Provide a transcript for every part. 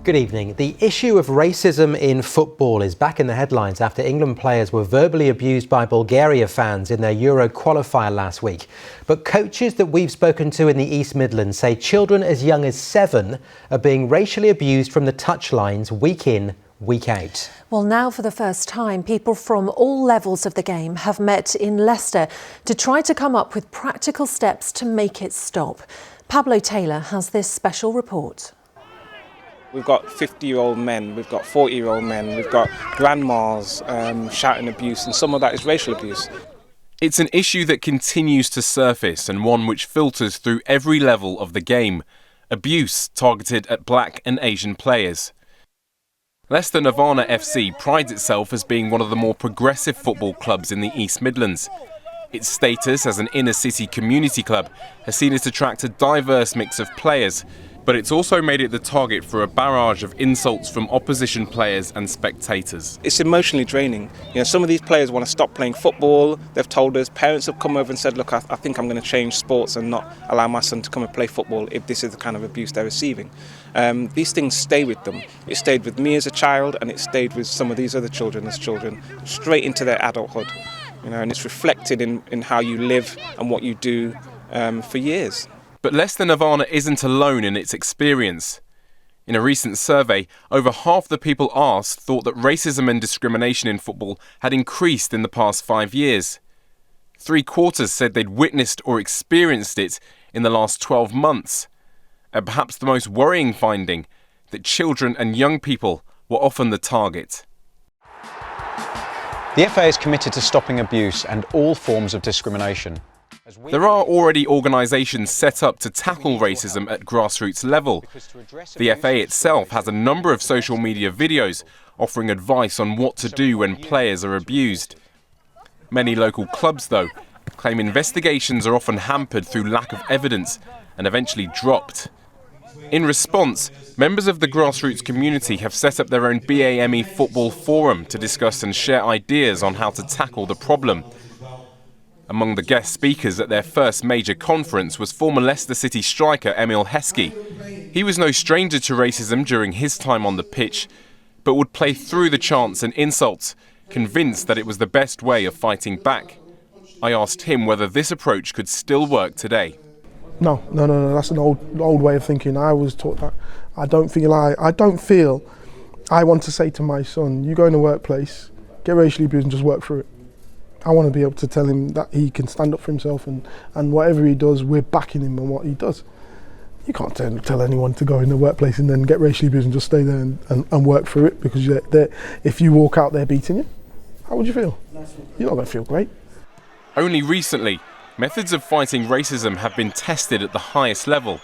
Good evening. The issue of racism in football is back in the headlines after England players were verbally abused by Bulgaria fans in their Euro qualifier last week. But coaches that we've spoken to in the East Midlands say children as young as 7 are being racially abused from the touchlines week in, week out. Well, now for the first time, people from all levels of the game have met in Leicester to try to come up with practical steps to make it stop. Pablo Taylor has this special report. We've got 50-year-old men, we've got 40-year-old men, we've got grandmas shouting abuse, and some of that is racial abuse. It's an issue that continues to surface and one which filters through every level of the game. Abuse targeted at black and Asian players. Leicester Nirvana FC prides itself as being one of the more progressive football clubs in the East Midlands. Its status as an inner-city community club has seen it attract a diverse mix of players, but it's also made it the target for a barrage of insults from opposition players and spectators. It's emotionally draining. Some of these players want to stop playing football. They've told us, parents have come over and said, look, I think I'm going to change sports and not allow my son to come and play football if this is the kind of abuse they're receiving. These things stay with them. It stayed with me as a child, and it stayed with some of these other children as children, straight into their adulthood. And it's reflected in how you live and what you do for years. But Leicester Nirvana isn't alone in its experience. In a recent survey, over half the people asked thought that racism and discrimination in football had increased in the past 5 years. 3/4 said they'd witnessed or experienced it in the last 12 months. And perhaps the most worrying finding, that children and young people were often the target. The FA is committed to stopping abuse and all forms of discrimination. There are already organisations set up to tackle racism at grassroots level. The FA itself has a number of social media videos offering advice on what to do when players are abused. Many local clubs, though, claim investigations are often hampered through lack of evidence and eventually dropped. In response, members of the grassroots community have set up their own BAME football forum to discuss and share ideas on how to tackle the problem. Among the guest speakers at their first major conference was former Leicester City striker Emil Heskey. He was no stranger to racism during his time on the pitch, but would play through the chants and insults, convinced that it was the best way of fighting back. I asked him whether this approach could still work today. No, that's an old way of thinking. I was taught that. I don't feel I want to say to my son, you go in the workplace, get racially abused and just work through it. I want to be able to tell him that he can stand up for himself and whatever he does, we're backing him on what he does. You can't tell anyone to go in the workplace and then get racially abused and just stay there and work through it, because if you walk out there beating you, how would you feel? You're not going to feel great. Only recently, methods of fighting racism have been tested at the highest level.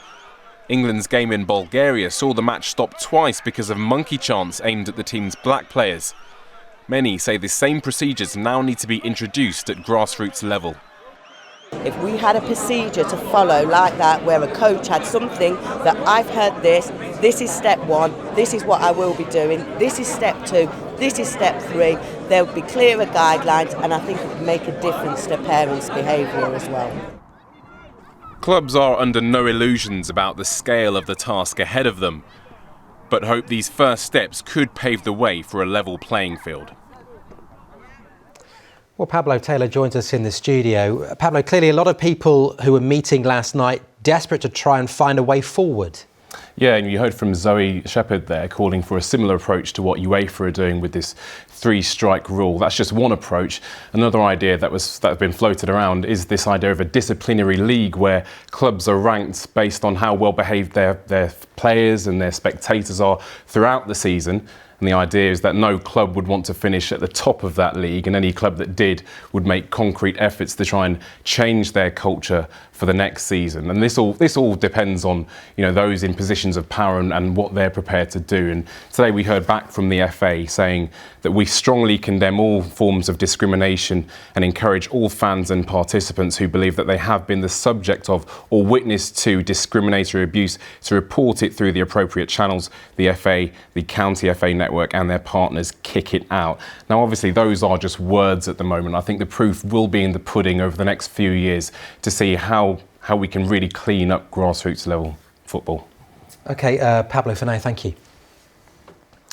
England's game in Bulgaria saw the match stop twice because of monkey chants aimed at the team's black players. Many say the same procedures now need to be introduced at grassroots level. If we had a procedure to follow like that, where a coach had something that I've heard this is step 1, this is what I will be doing, this is step 2, this is step 3, there would be clearer guidelines, and I think it would make a difference to parents' behaviour as well. Clubs are under no illusions about the scale of the task ahead of them, but hope these first steps could pave the way for a level playing field. Well, Pablo Taylor joins us in the studio. Pablo, clearly a lot of people who were meeting last night desperate to try and find a way forward. Yeah, and you heard from Zoe Shepherd there calling for a similar approach to what UEFA are doing with this 3-strike rule. That's just one approach. Another idea that has been floated around is this idea of a disciplinary league where clubs are ranked based on how well behaved their players and their spectators are throughout the season. And the idea is that no club would want to finish at the top of that league, and any club that did would make concrete efforts to try and change their culture for the next season. And this all depends on, those in positions of power and what they're prepared to do. And today we heard back from the FA saying that we strongly condemn all forms of discrimination and encourage all fans and participants who believe that they have been the subject of or witness to discriminatory abuse to report it through the appropriate channels. The FA, the County FA network and their partners kick it out. Now, obviously, those are just words at the moment. I think the proof will be in the pudding over the next few years to see how we can really clean up grassroots level football. OK, Pablo, for now, thank you.